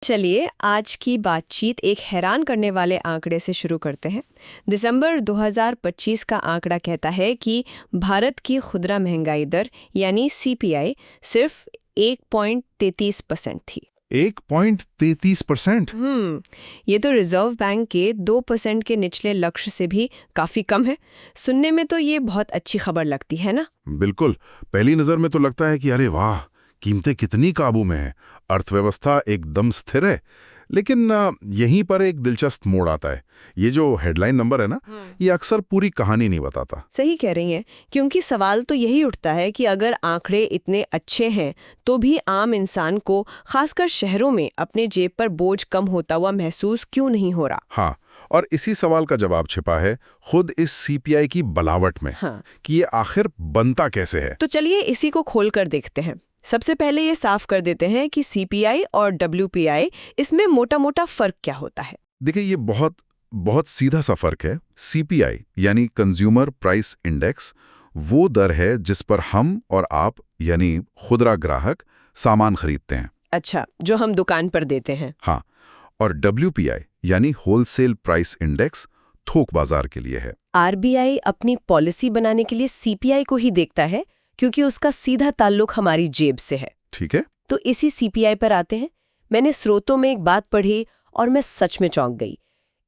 चलिए आज की बातचीत एक हैरान करने वाले आंकड़े से शुरू करते हैं। दिसंबर 2025 का आंकड़ा कहता है कि भारत की खुदरा महंगाई दर यानी सीपीआई सिर्फ 1.33% थी। 1.33%? ये तो रिजर्व बैंक के 2% के निचले लक्ष्य से भी काफी कम है। सुनने में तो ये बहुत अच्छी खबर लगती है ना। बिल्कुल। पहली नजर में तो लगता है कि अरे वाह, कीमतें कितनी काबू में है, अर्थव्यवस्था एकदम स्थिर है। लेकिन यहीं पर एक दिलचस्प मोड़ आता है। ये जो हेडलाइन नंबर है ना, ये अक्सर पूरी कहानी नहीं बताता। सही कह रही हैं, क्योंकि सवाल तो यही उठता है कि अगर आंकड़े इतने अच्छे हैं तो भी आम इंसान को, खासकर शहरों में, अपने जेब पर बोझ कम होता हुआ महसूस क्यों नहीं हो रहा। हाँ, और इसी सवाल का जवाब छिपा है खुद इस सीपीआई की बनावट में। हाँ। कि ये आखिर बनता कैसे है। तो चलिए इसी को खोल कर देखते हैं। सबसे पहले ये साफ कर देते हैं कि सीपीआई और डब्ल्यूपीआई, इसमें मोटा मोटा फर्क क्या होता है। देखिए, ये बहुत बहुत सीधा सा फर्क है। सीपीआई यानी कंज्यूमर प्राइस इंडेक्स वो दर है जिस पर हम और आप यानी खुदरा ग्राहक सामान खरीदते हैं। अच्छा, जो हम दुकान पर देते हैं। हाँ, और डब्ल्यूपीआई यानी होलसेल प्राइस इंडेक्स थोक बाजार के लिए है। आरबीआई अपनी पॉलिसी बनाने के लिए सीपीआई को ही देखता है, क्योंकि उसका सीधा ताल्लुक हमारी जेब से है। ठीक है। तो इसी सीपीआई पर आते हैं। मैंने स्रोतों में एक बात पढ़ी और मैं सच में चौंक गई।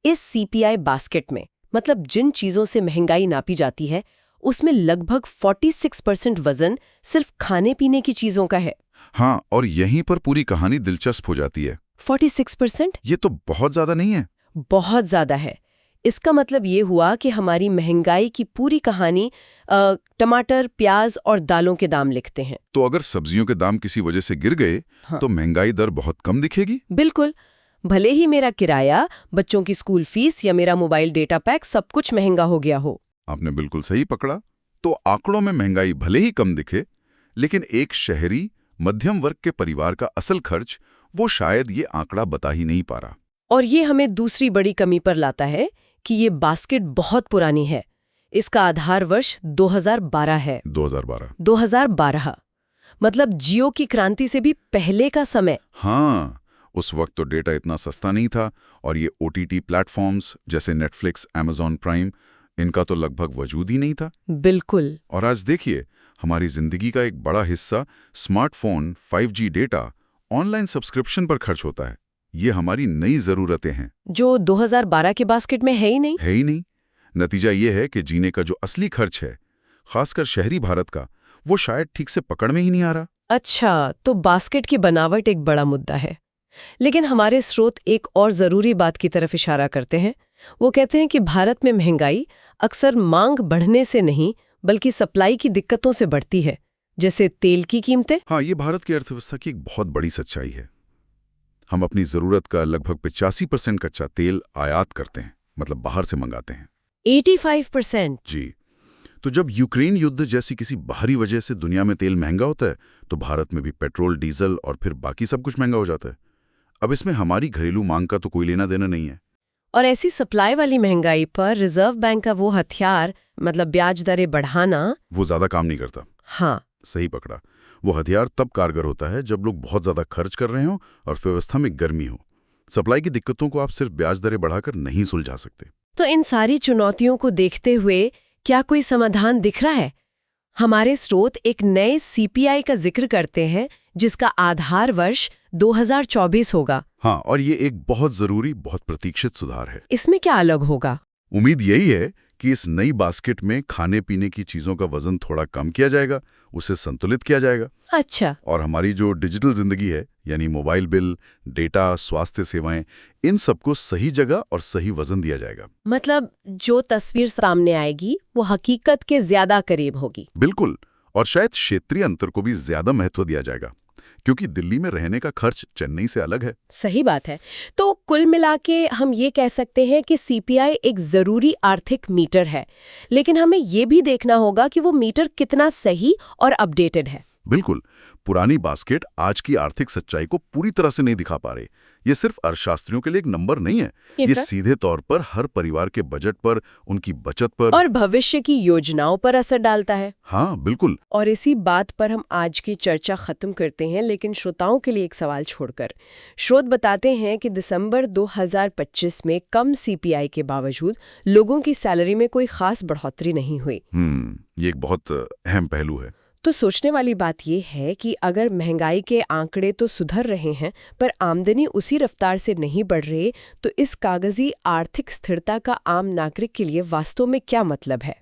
इस सीपीआई बास्केट में, मतलब जिन चीजों से महंगाई नापी जाती है, उसमें लगभग 46% वजन सिर्फ खाने पीने की चीजों का है। हाँ, और यहीं पर पूरी कहानी दिलचस्प हो जाती है। 46%? ये तो बहुत ज्यादा नहीं है। बहुत ज्यादा है। इसका मतलब ये हुआ कि हमारी महंगाई की पूरी कहानी टमाटर, प्याज और दालों के दाम लिखते हैं। तो अगर सब्जियों के दाम किसी वजह से गिर गए, हाँ। तो महंगाई दर बहुत कम दिखेगी। बिल्कुल। भले ही मेरा किराया, बच्चों की स्कूल फीस या मेरा मोबाइल डेटा पैक सब कुछ महंगा हो गया हो। आपने बिल्कुल सही पकड़ा। तो आंकड़ों में महंगाई भले ही कम दिखे, लेकिन एक शहरी मध्यम वर्ग के परिवार का असल खर्च वो शायद ये आंकड़ा बता ही नहीं पा रहा। और ये हमें दूसरी बड़ी कमी पर लाता है कि ये बास्केट बहुत पुरानी है। इसका आधार वर्ष 2012 है। 2012 मतलब जियो की क्रांति से भी पहले का समय। हाँ, उस वक्त तो डेटा इतना सस्ता नहीं था, और ये ओटीटी प्लेटफॉर्म्स जैसे नेटफ्लिक्स, अमेज़न प्राइम, इनका तो लगभग वजूद ही नहीं था। बिल्कुल। और आज देखिए, हमारी जिंदगी का एक बड़ा हिस्सा smartphone, 5G data, online subscription पर खर्च होता है। ये हमारी नई जरूरतें हैं, जो 2012 के बास्केट में है ही नहीं। है ही नहीं। नतीजा ये है कि जीने का जो असली खर्च है, खासकर शहरी भारत का, वो शायद ठीक से पकड़ में ही नहीं आ रहा। अच्छा, तो बास्केट की बनावट एक बड़ा मुद्दा है। लेकिन हमारे स्रोत एक और जरूरी बात की तरफ इशारा करते हैं। वो कहते हैं कि भारत में महंगाई अक्सर मांग बढ़ने से नहीं, बल्कि सप्लाई की दिक्कतों से बढ़ती है, जैसे तेल की कीमतें। हाँ, ये भारत की अर्थव्यवस्था की एक बहुत बड़ी सच्चाई है। हम अपनी जरूरत का लगभग 85% कच्चा तेल आयात करते हैं, मतलब बाहर से मंगाते हैं। 85%? जी। तो जब यूक्रेन युद्ध जैसी किसी बाहरी वजह से दुनिया में तेल महंगा होता है, तो भारत में भी पेट्रोल, डीजल और फिर बाकी सब कुछ महंगा हो जाता है। अब इसमें हमारी घरेलू मांग का तो कोई लेना देना नहीं है। और ऐसी सप्लाई वाली महंगाई पर रिजर्व बैंक का वो हथियार, मतलब ब्याज दरें बढ़ाना, वो ज्यादा काम नहीं करता। हाँ, सही पकड़ा। वो हथियार तब कारगर होता है जब लोग बहुत ज्यादा खर्च कर रहे हो और व्यवस्था में गर्मी हो। सप्लाई की दिक्कतों को आप सिर्फ ब्याज दरें बढ़ाकर नहीं सुलझा सकते। तो इन सारी चुनौतियों को देखते हुए क्या कोई समाधान दिख रहा है? हमारे स्रोत एक नए सीपीआई का जिक्र करते हैं, जिसका आधार वर्ष 2024 होगा। हाँ, और ये एक बहुत जरूरी, बहुत प्रतीक्षित सुधार है। इसमें क्या अलग होगा? उम्मीद यही है कि इस नई बास्केट में खाने पीने की चीजों का वजन थोड़ा कम किया जाएगा, उसे संतुलित किया जाएगा। अच्छा। और हमारी जो डिजिटल जिंदगी है, यानी मोबाइल बिल, डेटा, स्वास्थ्य सेवाएं, इन सबको सही जगह और सही वजन दिया जाएगा। मतलब जो तस्वीर सामने आएगी वो हकीकत के ज्यादा करीब होगी। बिल्कुल। और शायद क्षेत्रीय अंतर को भी ज्यादा महत्व दिया जाएगा, क्योंकि दिल्ली में रहने का खर्च चेन्नई से अलग है। सही बात है। तो कुल मिला के हम ये कह सकते हैं कि सीपीआई एक जरूरी आर्थिक मीटर है, लेकिन हमें ये भी देखना होगा कि वो मीटर कितना सही और अपडेटेड है। बिल्कुल। पुरानी बास्केट आज की आर्थिक सच्चाई को पूरी तरह से नहीं दिखा पा रहे। ये सिर्फ अर्थशास्त्रियों के लिए एक नंबर नहीं है, ये सीधे तौर पर हर परिवार के बजट पर, उनकी बचत पर और भविष्य की योजनाओं पर असर डालता है। हाँ बिल्कुल। और इसी बात पर हम आज की चर्चा खत्म करते हैं, लेकिन श्रोताओं के लिए एक सवाल छोड़कर। स्रोत बताते हैं कि दिसंबर 2025 में कम सीपीआई के बावजूद लोगों की सैलरी में कोई खास बढ़ोतरी नहीं हुई। ये एक बहुत अहम पहलू है। तो सोचने वाली बात यह है कि अगर महंगाई के आंकड़े तो सुधर रहे हैं पर आमदनी उसी रफ्तार से नहीं बढ़ रही, तो इस कागजी आर्थिक स्थिरता का आम नागरिक के लिए वास्तव में क्या मतलब है?